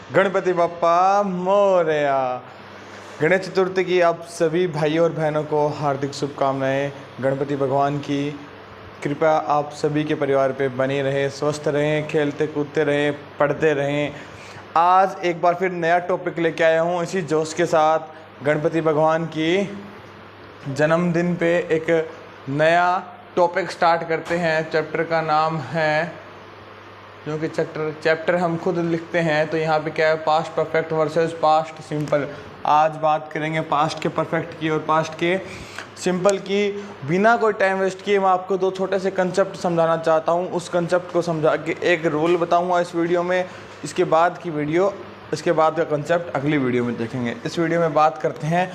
गणपति बप्पा मोरया। गणेश चतुर्थी की आप सभी भाइयों और बहनों को हार्दिक शुभकामनाएं। गणपति भगवान की कृपा आप सभी के परिवार पे बनी रहे, स्वस्थ रहें, खेलते कूदते रहें, पढ़ते रहें। आज एक बार फिर नया टॉपिक लेके आया हूँ इसी जोश के साथ। गणपति भगवान की जन्मदिन पे एक नया टॉपिक स्टार्ट करते हैं। चैप्टर का नाम है, क्योंकि चैप्टर हम खुद लिखते हैं तो यहाँ पे क्या है, past perfect versus past simple. आज बात करेंगे पास्ट के परफेक्ट की और पास्ट के सिंपल की। बिना कोई टाइम वेस्ट किए मैं आपको दो छोटे से कंसेप्ट समझाना चाहता हूँ। उस कंसेप्ट को समझा के एक रूल बताऊँगा इस वीडियो में। इसके बाद का कंसेप्ट अगली वीडियो में देखेंगे। इस वीडियो में बात करते हैं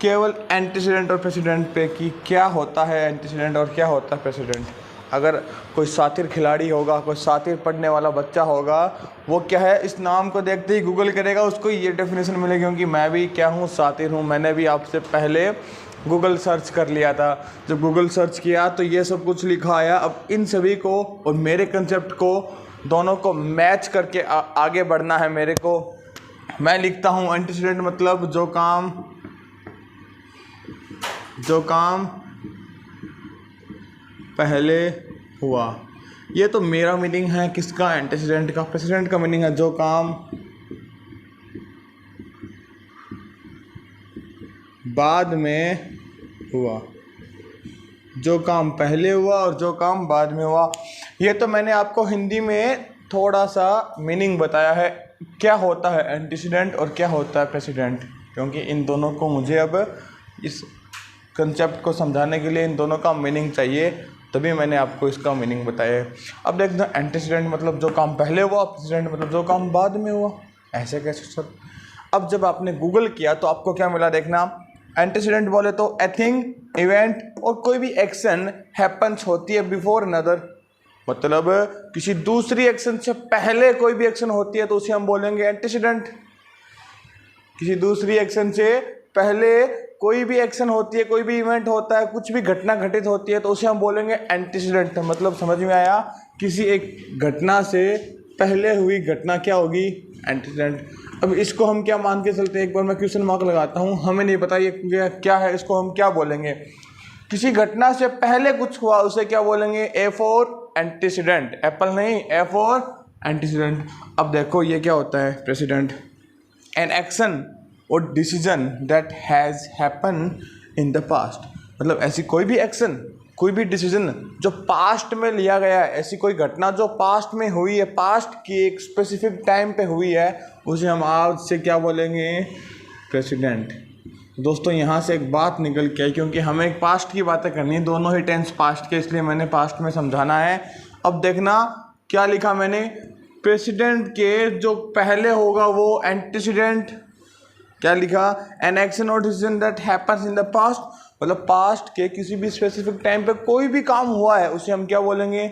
केवल एंटीसीडेंट और प्रेसिडेंट पे कि क्या होता है एंटीसीडेंट और क्या होता है प्रेसिडेंट। अगर कोई शातिर खिलाड़ी होगा, कोई शातिर पढ़ने वाला बच्चा होगा, वो क्या है, इस नाम को देखते ही गूगल करेगा, उसको ये डेफिनेशन मिलेगी। क्योंकि मैं भी क्या हूँ, शातिर हूँ। मैंने भी आपसे पहले गूगल सर्च कर लिया था। जब गूगल सर्च किया तो ये सब कुछ लिखा आया। अब इन सभी को और मेरे कंसेप्ट को दोनों को मैच करके आगे बढ़ना है मेरे को। मैं लिखता हूँ एंटीसीडेंट मतलब जो काम पहले हुआ। ये तो मेरा मीनिंग है किसका, एंटीसीडेंट का। प्रेसिडेंट का मीनिंग है जो काम बाद में हुआ, जो काम पहले हुआ और जो काम बाद में हुआ। ये तो मैंने आपको हिंदी में थोड़ा सा मीनिंग बताया है, क्या होता है एंटीसीडेंट और क्या होता है प्रेसिडेंट। क्योंकि इन दोनों को मुझे अब इस कंसेप्ट को समझाने के लिए इन दोनों का मीनिंग चाहिए, तभी मैंने आपको इसका मीनिंग बताया है। अब देखते हैं एंटीसीडेंट मतलब जो काम पहले हुआ, प्रेसिडेंट मतलब जो काम बाद में हुआ। ऐसे कैसे सर? अब जब आपने गूगल किया तो आपको क्या मिला, देखना। एंटीसीडेंट बोले तो ए थिंग, इवेंट और कोई भी एक्शन हैपन्स होती है बिफोर अनदर। मतलब किसी दूसरी एक्शन से पहले कोई भी एक्शन होती है तो उसे हम बोलेंगे एंटीसीडेंट। किसी दूसरी एक्शन से पहले कोई भी एक्शन होती है, कोई भी इवेंट होता है, कुछ भी घटना घटित होती है तो उसे हम बोलेंगे एंटीसीडेंट। मतलब समझ में आया, किसी एक घटना से पहले हुई घटना क्या होगी, एंटीसीडेंट। अब इसको हम क्या मान के चलते हैं, एक बार मैं क्वेश्चन मार्क लगाता हूँ, हमें नहीं पता ये क्या है, इसको हम क्या बोलेंगे। किसी घटना से पहले कुछ हुआ उसे क्या बोलेंगे, ए फॉर एंटीसीडेंट। एप्पल नहीं, ए फॉर एंटीसीडेंट। अब देखो ये क्या होता है प्रेसिडेंट, एन एक्शन और decision that has happen in the past. मतलब ऐसी कोई भी एक्शन, कोई भी डिसीजन जो पास्ट में लिया गया है, ऐसी कोई घटना जो पास्ट में हुई है, पास्ट की एक स्पेसिफिक टाइम पे हुई है, उसे हम आज से क्या बोलेंगे, प्रेसिडेंट। दोस्तों यहाँ से एक बात निकल के आई, क्योंकि हमें एक पास्ट की बातें करनी है, दोनों ही टेंस पास्ट के, इसलिए मैंने पास्ट में समझाना है। अब देखना क्या लिखा मैंने, प्रेसिडेंट के जो पहले होगा वो एंटीसीडेंट। क्या लिखा, एन एक्शन और decision that happens in the past. मतलब पास्ट के किसी भी स्पेसिफिक टाइम पे कोई भी काम हुआ है उसे हम क्या बोलेंगे,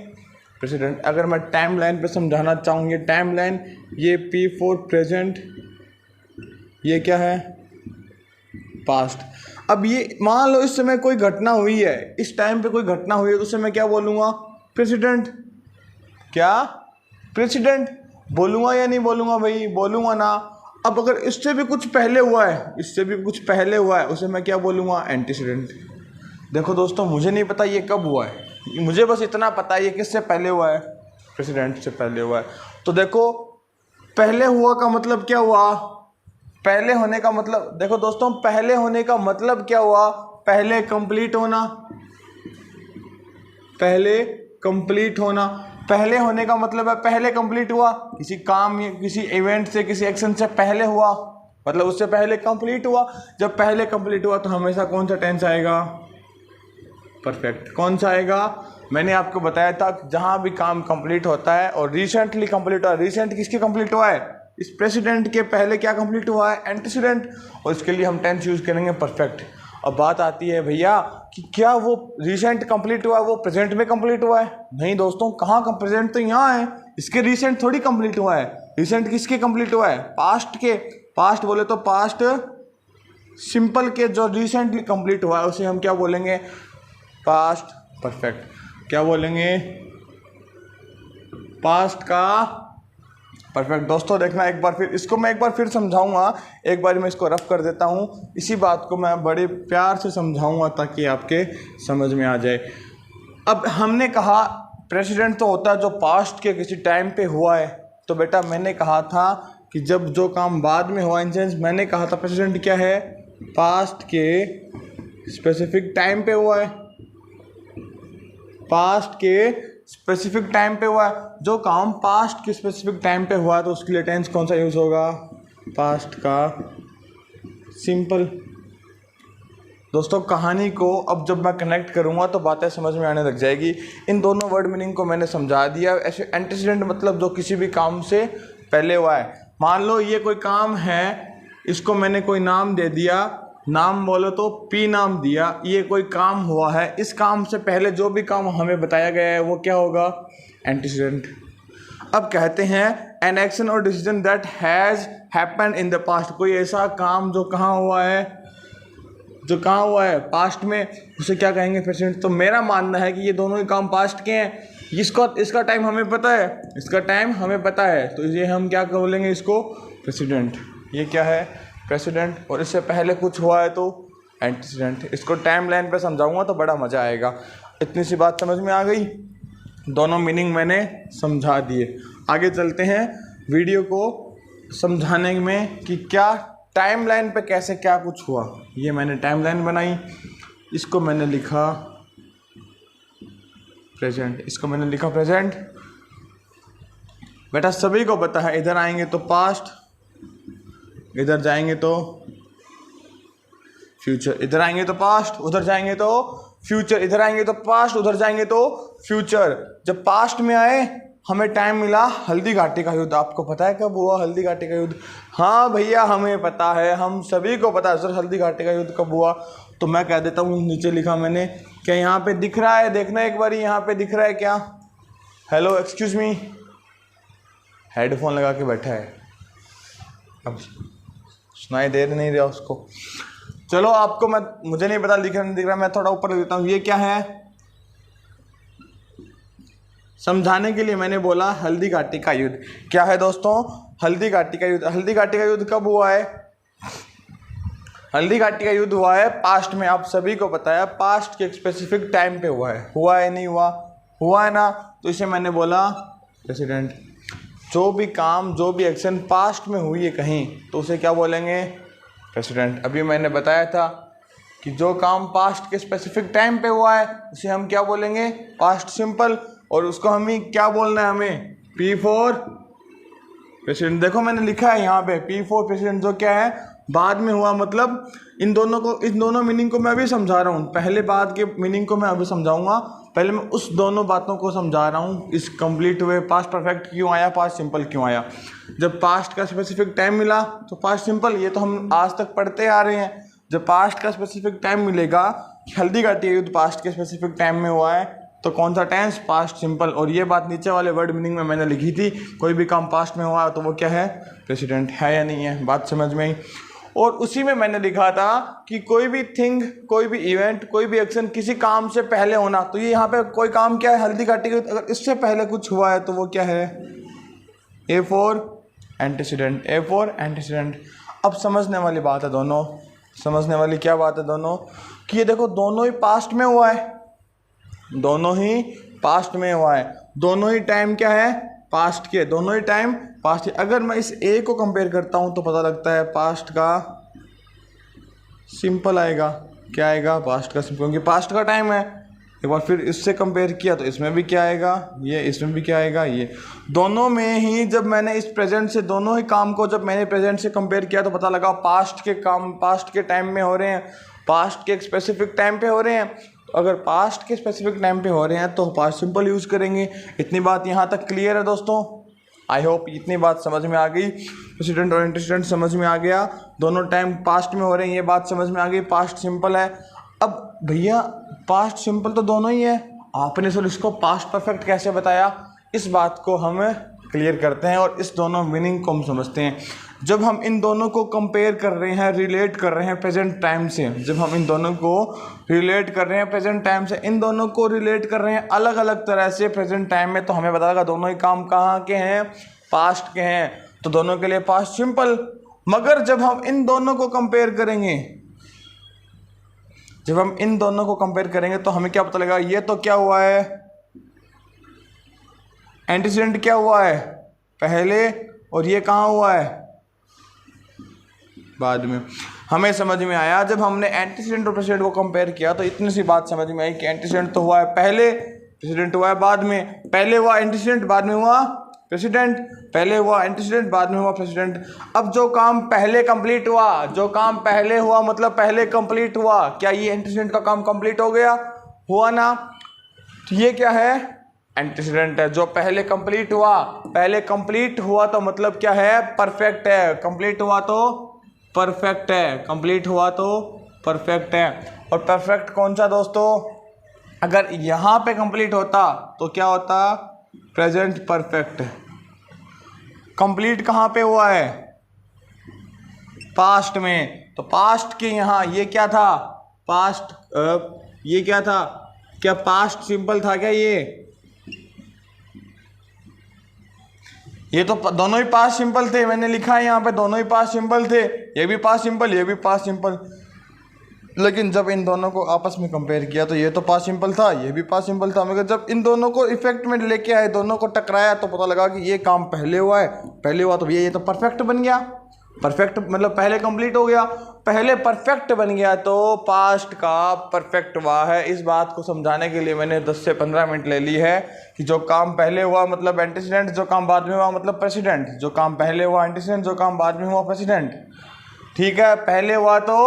प्रेसिडेंट। अगर मैं टाइम लाइन पर समझाना चाहूँगी, टाइम लाइन, ये पी फॉर प्रेजेंट, ये क्या है, पास्ट। अब ये मान लो इस समय कोई घटना हुई है, इस टाइम पे कोई घटना हुई है तो उसे मैं क्या बोलूँगा, प्रेसिडेंट। क्या प्रेसिडेंट बोलूँगा या नहीं बोलूँगा भाई, बोलूँगा ना। अब अगर इससे भी कुछ पहले हुआ है, उसे मैं क्या बोलूँगा, एंटीसीडेंट। देखो दोस्तों मुझे नहीं पता ये कब हुआ है, मुझे बस इतना पता है ये किससे पहले हुआ है, प्रेसिडेंट से पहले हुआ है। तो देखो पहले हुआ का मतलब क्या हुआ, पहले होने का मतलब, देखो दोस्तों पहले होने का मतलब क्या हुआ, पहले कंप्लीट होना। पहले होने का मतलब है पहले कंप्लीट हुआ, किसी काम या किसी इवेंट से, किसी एक्शन से पहले हुआ, मतलब उससे पहले कंप्लीट हुआ। जब पहले कंप्लीट हुआ तो हमेशा कौन सा टेंस आएगा, परफेक्ट। कौन सा आएगा, मैंने आपको बताया था जहां भी काम कंप्लीट होता है और रिसेंटली कंप्लीट हुआ, रिसेंट किसके कंप्लीट हुआ है, इस प्रेसिडेंट के पहले क्या कंप्लीट हुआ है, एंटीसीडेंट, और इसके लिए हम टेंस यूज करेंगे परफेक्ट। अब बात आती है भैया कि क्या वो रिसेंट कंप्लीट हुआ है वो प्रेजेंट में कंप्लीट हुआ है, नहीं दोस्तों, कहाँ का प्रेजेंट तो यहाँ है, इसके रिसेंट थोड़ी कंप्लीट हुआ है। रिसेंट किसके कंप्लीट हुआ है, पास्ट के। पास्ट बोले तो पास्ट सिंपल के जो रिसेंटली कंप्लीट हुआ है उसे हम क्या बोलेंगे, पास्ट परफेक्ट। क्या बोलेंगे, पास्ट का परफेक्ट। दोस्तों देखना एक बार फिर, इसको मैं एक बार फिर समझाऊंगा, एक बार मैं इसको रफ कर देता हूँ। इसी बात को मैं बड़े प्यार से समझाऊंगा ताकि आपके समझ में आ जाए। अब हमने कहा प्रेसिडेंट तो होता है जो पास्ट के किसी टाइम पे हुआ है। तो बेटा मैंने कहा था कि जब जो काम बाद में हुआ, इन सेंस मैंने कहा था प्रेसिडेंट क्या है, पास्ट के स्पेसिफिक टाइम पे हुआ है, पास्ट के स्पेसिफिक टाइम पे हुआ है। जो काम पास्ट के स्पेसिफिक टाइम पे हुआ है तो उसके लिए टेंस कौन सा यूज़ होगा, पास्ट का सिंपल। दोस्तों कहानी को अब जब मैं कनेक्ट करूँगा तो बातें समझ में आने लग जाएगी। इन दोनों वर्ड मीनिंग को मैंने समझा दिया। ऐसे एंटीसीडेंट मतलब जो किसी भी काम से पहले हुआ है। मान लो ये कोई काम है, इसको मैंने कोई नाम दे दिया, नाम बोलो तो पी नाम दिया, ये कोई काम हुआ है, इस काम से पहले जो भी काम हमें बताया गया है वो क्या होगा, एंटीसीडेंट। अब कहते हैं एन एक्शन और decision that has happened in the past, कोई ऐसा काम जो कहाँ हुआ है, जो कहाँ हुआ है पास्ट में, उसे क्या कहेंगे, प्रेजेंट। तो मेरा मानना है कि ये दोनों ही काम पास्ट के हैं। इसका टाइम हमें पता है, इसका टाइम हमें पता है, तो ये हम क्या बोलेंगे, इसको प्रेसिडेंट। ये क्या है, प्रेसिडेंट। और इससे पहले कुछ हुआ है तो एंटीसीडेंट। इसको टाइम लाइन पे समझाऊंगा तो बड़ा मज़ा आएगा। इतनी सी बात समझ में आ गई, दोनों मीनिंग मैंने समझा दिए। आगे चलते हैं वीडियो को समझाने में कि क्या टाइम लाइन पे कैसे क्या कुछ हुआ। ये मैंने टाइम लाइन बनाई, इसको मैंने लिखा प्रेजेंट, इसको मैंने लिखा प्रेजेंट। बेटा सभी को पता है, इधर आएंगे तो पास्ट, इधर जाएंगे तो फ्यूचर, इधर आएंगे तो पास्ट, उधर जाएंगे तो फ्यूचर, इधर आएंगे तो पास्ट, उधर जाएंगे तो फ्यूचर। जब पास्ट में आए हमें टाइम मिला हल्दी घाटी का युद्ध। आपको पता है कब हुआ हल्दी घाटी का युद्ध? हाँ भैया हमें पता है, हम सभी को पता है सर हल्दी घाटी का युद्ध कब हुआ। तो मैं कह देता हूँ, नीचे लिखा मैंने, क्या यहाँ पे दिख रहा है, देखना एक बार यहाँ पे दिख रहा है क्या? हेलो एक्सक्यूज मी, हेडफोन लगा के बैठा है, अब सुनाई दे नहीं रहा उसको। चलो आपको मुझे नहीं पता दिख रहा नहीं दिख रहा, मैं थोड़ा ऊपर ले देता हूँ। ये क्या है, समझाने के लिए मैंने बोला हल्दी घाटी का युद्ध। क्या है दोस्तों, हल्दी घाटी का युद्ध। हल्दी घाटी का युद्ध कब हुआ है? हल्दी घाटी का युद्ध हुआ है पास्ट में, आप सभी को पता है, पास्ट के एक स्पेसिफिक टाइम पे हुआ है। हुआ है नहीं हुआ? हुआ है ना, तो इसे मैंने बोला प्रेसिडेंट। जो भी काम, जो भी एक्शन पास्ट में हुई है कहीं, तो उसे क्या बोलेंगे, प्रेसिडेंट। अभी मैंने बताया था कि जो काम पास्ट के स्पेसिफिक टाइम पे हुआ है उसे हम क्या बोलेंगे, पास्ट सिंपल। और उसको हमें क्या बोलना है, हमें P फॉर प्रेसिडेंट। देखो मैंने लिखा है यहाँ पे P फॉर प्रेसिडेंट, जो क्या है, बाद में हुआ। मतलब इन दोनों मीनिंग को मैं अभी समझा रहा हूँ, पहले बाद के मीनिंग को मैं अभी समझाऊंगा, पहले मैं उस दोनों बातों को समझा रहा हूँ। इस कंप्लीट हुए पास्ट परफेक्ट क्यों आया, पास्ट सिंपल क्यों आया। जब पास्ट का स्पेसिफिक टाइम मिला तो पास्ट सिंपल, ये तो हम आज तक पढ़ते आ रहे हैं। जब पास्ट का स्पेसिफिक टाइम मिलेगा, हल्दी घाटी युद्ध पास्ट के स्पेसिफिक टाइम में हुआ है, तो कौन सा टेंस, पास्ट सिंपल। और ये बात नीचे वाले वर्ड मीनिंग में मैंने लिखी थी, कोई भी काम पास्ट में हुआ तो वो क्या है, प्रेसिडेंट। है या नहीं है, बात समझ में आई। और उसी में मैंने लिखा था कि कोई भी थिंग, कोई भी इवेंट, कोई भी एक्शन किसी काम से पहले होना, तो ये यहाँ पे कोई काम क्या है, हल्दी घाटी का, अगर इससे पहले कुछ हुआ है तो वो क्या है, A for antecedent, A for antecedent. अब समझने वाली बात है दोनों, समझने वाली क्या बात है दोनों, कि ये देखो दोनों ही पास्ट में हुआ है, दोनों ही पास्ट में हुआ है, दोनों ही टाइम क्या है, पास्ट के, दोनों ही टाइम पास्ट। अगर मैं इस ए को कंपेयर करता हूँ तो पता लगता है पास्ट का सिंपल आएगा। क्या आएगा, पास्ट का सिंपल, क्योंकि पास्ट का टाइम है। एक बार फिर इससे कंपेयर किया तो इसमें भी क्या आएगा, ये, इसमें भी क्या आएगा, ये। दोनों में ही जब मैंने इस प्रेजेंट से, दोनों ही काम को जब मैंने प्रेजेंट से कंपेयर किया तो पता लगा पास्ट के काम पास्ट के टाइम में हो रहे हैं, पास्ट के एक स्पेसिफिक टाइम पे हो रहे हैं। तो अगर पास्ट के स्पेसिफिक टाइम पे हो रहे हैं तो पास्ट सिंपल यूज़ करेंगे। इतनी बात यहाँ तक क्लियर है दोस्तों? आई होप इतनी बात समझ में आ गई। प्रेसिडेंट और एंटीसीडेंट समझ में आ गया, दोनों टाइम पास्ट में हो रहे हैं, ये बात समझ में आ गई। पास्ट सिंपल है। अब भैया पास्ट सिंपल तो दोनों ही है, आपने सर इसको पास्ट परफेक्ट कैसे बताया, इस बात को हम क्लियर करते हैं और इस दोनों मीनिंग को हम समझते हैं। जब हम इन दोनों को कंपेयर कर रहे हैं, रिलेट कर रहे हैं प्रेजेंट टाइम से, जब हम इन दोनों को रिलेट कर रहे हैं प्रेजेंट टाइम से, इन दोनों को रिलेट कर रहे हैं अलग अलग तरह से प्रेजेंट टाइम में, तो हमें पता लगा दोनों ही काम कहाँ के हैं, पास्ट के हैं तो दोनों के लिए पास्ट सिंपल। मगर जब हम इन दोनों को कंपेयर करेंगे, जब हम इन दोनों को कंपेयर करेंगे तो हमें क्या पता लगेगा, ये तो क्या हुआ है, एंटीसीडेंट क्या हुआ है पहले, और ये कहाँ हुआ है बाद में। हमें समझ में आया जब हमने एंटीसीडेंट और प्रेसिडेंट को कंपेयर किया तो इतनी सी बात समझ में आई कि एंटीसीडेंट तो हुआ है पहले, प्रेसिडेंट हुआ है बाद में। पहले हुआ एंटीसीडेंट, बाद में हुआ प्रेसिडेंट, पहले हुआ एंटीसीडेंट, बाद में हुआ प्रेसिडेंट। अब जो काम पहले कंप्लीट हुआ, जो काम पहले हुआ मतलब पहले कंप्लीट हुआ, क्या ये एंटीसीडेंट का काम कंप्लीट हो गया, हुआ ना। तो ये क्या है, एंटीसीडेंट है। जो पहले कंप्लीट हुआ, पहले कंप्लीट हुआ तो मतलब क्या है, परफेक्ट है। कंप्लीट हुआ तो परफेक्ट है, कंप्लीट हुआ तो परफेक्ट है। और परफेक्ट कौन सा दोस्तों, अगर यहाँ पे कंप्लीट होता तो क्या होता, प्रेजेंट परफेक्ट। कंप्लीट कहाँ पे हुआ है, पास्ट में, तो पास्ट के यहाँ ये क्या था, पास्ट, ये क्या था, क्या पास्ट सिंपल था क्या, ये तो दोनों ही पास्ट सिंपल थे। मैंने लिखा है यहाँ पे दोनों ही पास्ट सिंपल थे, ये भी पास्ट सिंपल, ये भी पास्ट सिंपल। लेकिन जब इन दोनों को आपस में कंपेयर किया तो ये तो पास्ट सिंपल था, ये भी पास्ट सिंपल था। मगर जब इन दोनों को इफेक्ट में लेके आए, दोनों को टकराया तो पता लगा कि ये काम पहले हुआ है, पहले हुआ तो ये तो परफेक्ट बन गया। परफेक्ट मतलब पहले कंप्लीट हो गया, पहले परफेक्ट बन गया तो पास्ट का परफेक्ट हुआ है। इस बात को समझाने के लिए मैंने 10 से 15 मिनट ले ली है कि जो काम पहले हुआ मतलब एंटीसीडेंट, जो काम बाद में हुआ मतलब प्रेसिडेंट। जो काम पहले हुआ एंटीसीडेंट, जो काम बाद में हुआ प्रेसिडेंट। ठीक है, पहले हुआ तो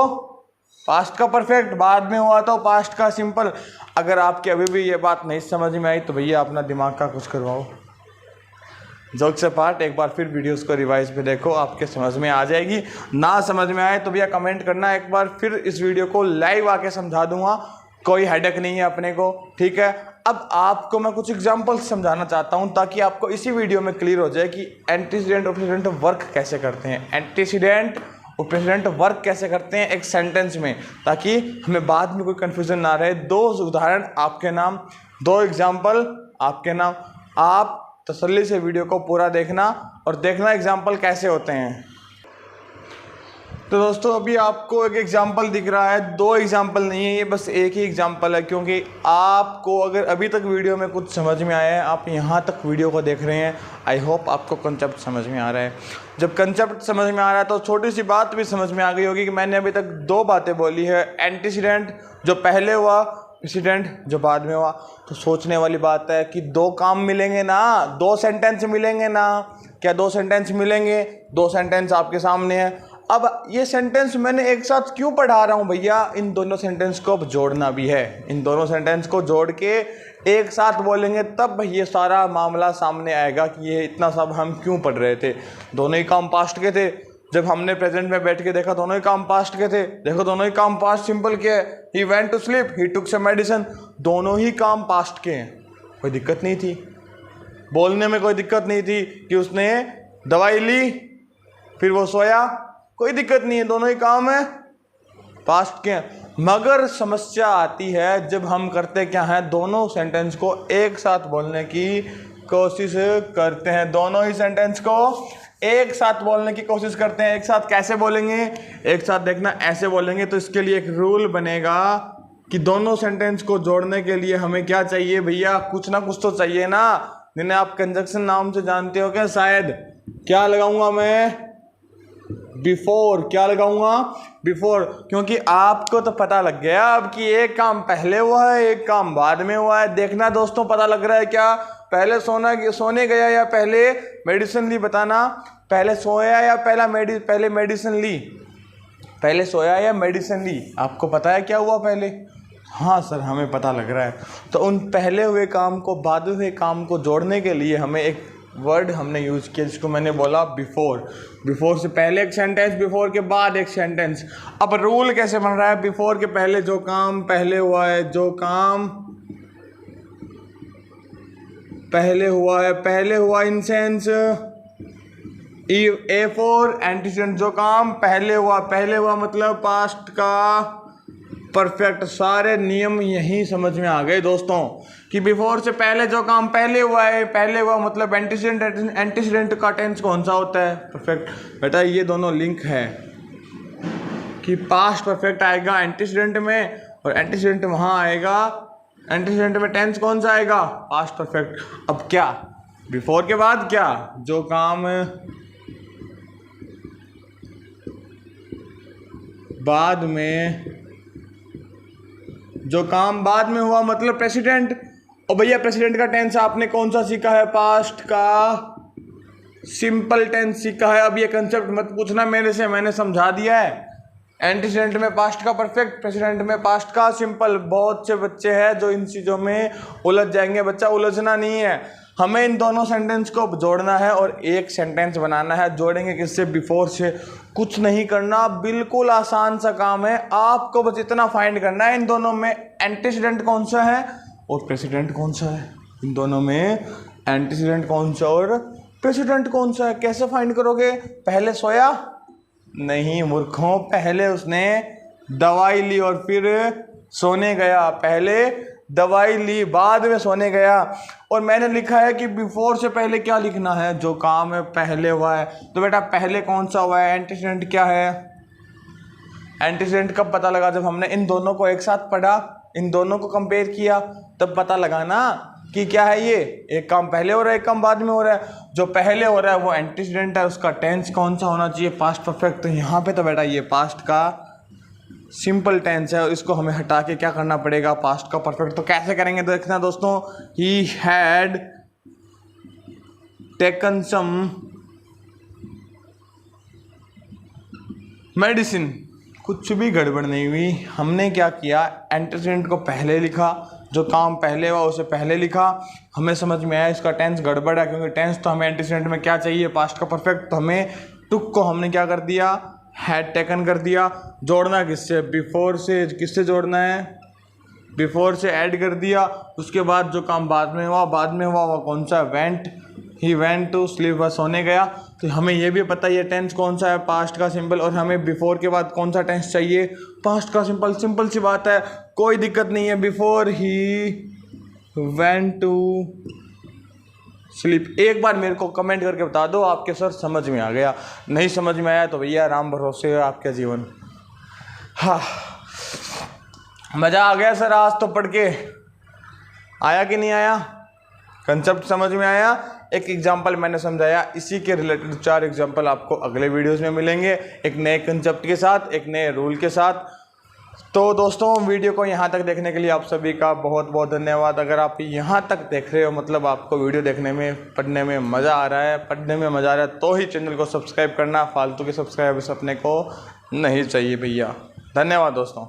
पास्ट का परफेक्ट, बाद में हुआ तो पास्ट का सिंपल। अगर आपके अभी भी ये बात नहीं समझ में आई तो भैया अपना दिमाग का कुछ करवाओ। जोक से पार्ट, एक बार फिर वीडियोस को रिवाइज पे देखो, आपके समझ में आ जाएगी। ना समझ में आए तो भैया कमेंट करना, एक बार फिर इस वीडियो को लाइव आके समझा दूंगा, कोई हेडेक नहीं है अपने को। ठीक है, अब आपको मैं कुछ एग्जांपल्स समझाना चाहता हूं ताकि आपको इसी वीडियो में क्लियर हो जाए कि एंटीसीडेंट और प्रेसिडेंट वर्क कैसे करते हैं, एंटीसीडेंट और प्रेसिडेंट वर्क कैसे करते हैं एक सेंटेंस में, ताकि हमें बाद में कोई कन्फ्यूजन ना रहे। 2 उदाहरण आपके नाम, 2 एग्जाम्पल आपके नाम। आप तसल्ली से वीडियो को पूरा देखना और देखना एग्जाम्पल कैसे होते हैं। तो दोस्तों अभी आपको एक एग्जाम्पल दिख रहा है, 2 एग्जाम्पल नहीं है, ये बस एक ही एग्जाम्पल है। क्योंकि आपको अगर अभी तक वीडियो में कुछ समझ में आया है, आप यहाँ तक वीडियो को देख रहे हैं, आई होप आपको कंसेप्ट समझ में आ रहा है। जब कंसेप्ट समझ में आ रहा है तो छोटी सी बात भी समझ में आ गई होगी कि मैंने अभी तक 2 बातें बोली है, एंटीसीडेंट जो पहले हुआ, प्रेसिडेंट जो बाद में हुआ। तो सोचने वाली बात है कि 2 काम मिलेंगे ना, 2 सेंटेंस मिलेंगे ना, क्या 2 सेंटेंस मिलेंगे, 2 सेंटेंस आपके सामने है। अब ये सेंटेंस मैंने एक साथ क्यों पढ़ा रहा हूँ भैया, इन दोनों सेंटेंस को अब जोड़ना भी है। इन दोनों सेंटेंस को जोड़ के एक साथ बोलेंगे तब ये सारा मामला सामने आएगा कि ये इतना सब हम क्यों पढ़ रहे थे। दोनों ही काम पास्ट के थे, जब हमने प्रेजेंट में बैठ के देखा दोनों ही काम पास्ट के थे। देखो दोनों ही काम पास्ट सिंपल के है, he went to sleep, he took some medicine, दोनों ही काम पास्ट के हैं। कोई दिक्कत नहीं थी, बोलने में कोई दिक्कत नहीं थी कि उसने दवाई ली फिर वो सोया, कोई दिक्कत नहीं है, दोनों ही काम है पास्ट के हैं। मगर समस्या आती है जब हम करते क्या हैं, दोनों सेंटेंस को एक साथ बोलने की कोशिश करते हैं, दोनों ही सेंटेंस को एक साथ बोलने की कोशिश करते हैं। एक साथ कैसे बोलेंगे, एक साथ देखना ऐसे बोलेंगे। तो इसके लिए एक रूल बनेगा कि दोनों सेंटेंस को जोड़ने के लिए हमें क्या चाहिए भैया, कुछ ना कुछ तो चाहिए ना, जिन्हें आप कंजक्शन नाम से जानते हो क्या शायद। क्या लगाऊंगा मैं, बिफोर, क्या लगाऊंगा बिफोर, क्योंकि आपको तो पता लग गया अब कि एक काम पहले हुआ है एक काम बाद में हुआ है। देखना दोस्तों पता लग रहा है क्या, पहले सोने गया या पहले मेडिसिन ली, बताना पहले सोया या पहले मेडिसिन ली, पहले सोया या मेडिसिन ली, आपको पता है क्या हुआ पहले। हाँ सर हमें पता लग रहा है। तो उन पहले हुए काम को बाद हुए काम को जोड़ने के लिए हमें एक वर्ड हमने यूज़ किया जिसको मैंने बोला बिफोर। बिफोर से पहले एक सेंटेंस, बिफोर के बाद एक सेंटेंस। अब रूल कैसे बन रहा है, बिफोर के पहले जो काम पहले हुआ है, जो काम पहले हुआ है, पहले हुआ इन सेंस A4 एंटीसीडेंट, जो काम पहले हुआ मतलब पास्ट का परफेक्ट। सारे नियम यही समझ में आ गए दोस्तों कि बिफोर से पहले जो काम पहले हुआ है, पहले हुआ मतलब एंटीसीडेंट, एंटीसीडेंट का टेंस कौन सा होता है? परफेक्ट। बेटा ये दोनों लिंक है कि पास्ट परफेक्ट आएगा एंटीसीडेंट में और एंटीसीडेंट वहाँ आएगा, एंटीसीडेंट में टेंस कौन सा आएगा? Past perfect. अब क्या बिफोर के बाद क्या? जो काम बाद में, जो काम बाद में हुआ मतलब प्रेसिडेंट। और भैया प्रेसिडेंट का टेंस आपने कौन सा सीखा है? पास्ट का सिंपल टेंस सीखा है। अब ये कंसेप्ट मत पूछना मेरे से, मैंने समझा दिया है। एंटीसीडेंट में पास्ट का परफेक्ट, प्रेसिडेंट में पास्ट का सिंपल। बहुत से बच्चे हैं जो इन चीज़ों में उलझ जाएंगे। बच्चा उलझना नहीं है, हमें इन दोनों सेंटेंस को जोड़ना है और एक सेंटेंस बनाना है। जोड़ेंगे किससे? बिफोर से। कुछ नहीं करना, बिल्कुल आसान सा काम है। आपको बस इतना फाइंड करना है इन दोनों में एंटीसीडेंट कौन सा है और प्रेसिडेंट कौन सा है। इन दोनों में एंटीसीडेंट कौन सा और प्रेसिडेंट कौन सा है। कैसे फाइंड करोगे? पहले सोया नहीं मूर्खों, पहले उसने दवाई ली और फिर सोने गया। पहले दवाई ली, बाद में सोने गया। और मैंने लिखा है कि बिफोर से पहले क्या लिखना है? जो काम है पहले हुआ है। तो बेटा पहले कौन सा हुआ है? एंटीसीडेंट क्या है? एंटीसीडेंट कब पता लगा? जब हमने इन दोनों को एक साथ पढ़ा, इन दोनों को कंपेयर किया, तब पता लगा ना कि क्या है ये, एक काम पहले हो रहा है, एक काम बाद में हो रहा है। जो पहले हो रहा है वो एंटीसीडेंट है, उसका टेंस कौन सा होना चाहिए? Past perfect. तो यहाँ पे तो बेटा ये पास्ट का सिंपल टेंस है और इसको हमें हटा के क्या करना पड़ेगा? पास्ट का परफेक्ट। तो कैसे करेंगे देखना दोस्तों। He had taken some medicine. कुछ भी गड़बड़ नहीं हुई। हमने क्या किया? एंटीसीडेंट को पहले लिखा, जो काम पहले हुआ उसे पहले लिखा। हमें समझ में आया इसका टेंस गड़बड़ है, क्योंकि टेंस तो हमें एंटीसीडेंट में क्या चाहिए? पास्ट का परफेक्ट। तो हमें टुक को हमने क्या कर दिया? हैड टेकन कर दिया। जोड़ना किससे? बिफोर से। किससे जोड़ना है? बिफोर से ऐड कर दिया। उसके बाद जो काम बाद में हुआ, वो कौन सा? Went. He went to sleep, वह सोने गया। तो हमें ये भी पता है ये टेंस कौन सा है? पास्ट का सिंपल। और हमें बिफोर के बाद कौन सा टेंस चाहिए? पास्ट का सिंपल। सिंपल सी बात है, कोई दिक्कत नहीं है। Before he went to sleep. एक बार मेरे को कमेंट करके बता दो आपके सर समझ में आ गया। नहीं समझ में आया तो भैया राम भरोसे है आपका जीवन। हाँ, मज़ा आ गया सर आज तो पढ़ के। आया कि नहीं आया? कंसेप्ट समझ में आया? एक एग्जाम्पल मैंने समझाया, इसी के रिलेटेड 4 एग्जाम्पल आपको अगले वीडियोस में मिलेंगे, एक नए कंसेप्ट के साथ, एक नए रूल के साथ। तो दोस्तों वीडियो को यहाँ तक देखने के लिए आप सभी का बहुत बहुत धन्यवाद। अगर आप यहाँ तक देख रहे हो मतलब आपको वीडियो देखने में, पढ़ने में मज़ा आ रहा है, पढ़ने में मज़ा आ रहा है, तो ही चैनल को सब्सक्राइब करना। फालतू के सब्सक्राइबर्स अपने को नहीं चाहिए भैया। धन्यवाद दोस्तों।